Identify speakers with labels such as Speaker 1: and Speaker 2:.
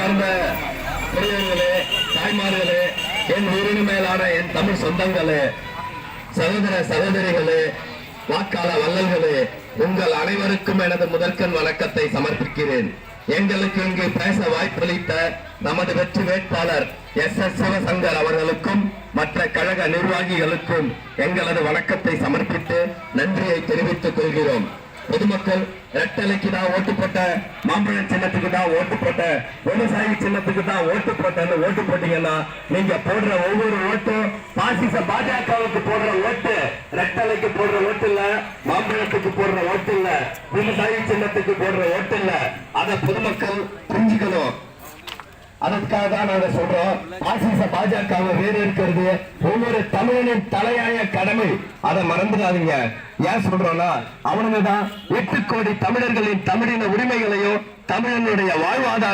Speaker 1: அன்பார்ந்த பெரியவர்களே, தாய்மார்களே, என் உயிரினு மேலான என் தமிழ் சொந்தங்களே, சகோதர சகோதரிகளே, வாக்காள வள்ளல்களே, உங்கள் அனைவருக்கும் எனது முதற்கண் வணக்கத்தை சமர்ப்பிக்கிறேன். எங்களுக்கு இங்கு பேச வாய்ப்பளித்த நமது வெற்றி வேட்பாளர் SS சிவசங்கர் அவர்களுக்கும் மற்ற கழக நிர்வாகிகளுக்கும் எங்களது வணக்கத்தை சமர்ப்பித்து நன்றியை தெரிவித்துக் கொள்கிறோம். பொதுமக்கள் ரெட்டலைக்கு தான் ஓட்டு போட்ட, மாம்பழ சின்னத்துக்கு தான் ஓட்டு போட்ட, விவசாயி சின்னத்துக்கு தான் ஓட்டு போட்டேன்னு ஓட்டு போட்டீங்கன்னா நீங்க போடுற ஒவ்வொரு ஓட்டும் பாசிச பாஜகவுக்கு போடுற ஓட்டு, ரெட்டலைக்கு போடுற ஓட்டு இல்ல, மாம்பழத்துக்கு போடுற ஓட்டு இல்ல, விவசாயி சின்னத்துக்கு போடுற ஓட்டு இல்ல. அதை பொதுமக்கள் புரிஞ்சுக்கணும். அதற்காக தான் நாங்க சொல்றோம், பாசிச பாஜகவை வேறு இருக்கிறது ஒவ்வொரு தமிழனின் தலையாய கடமை. அதை மறந்துடாதீங்க. ஏன் சொல்றோம்னா, அவனுங்கதான் 8 கோடி தமிழர்களின் தமிழின உரிமைகளையும் தமிழனுடைய வாழ்வாதார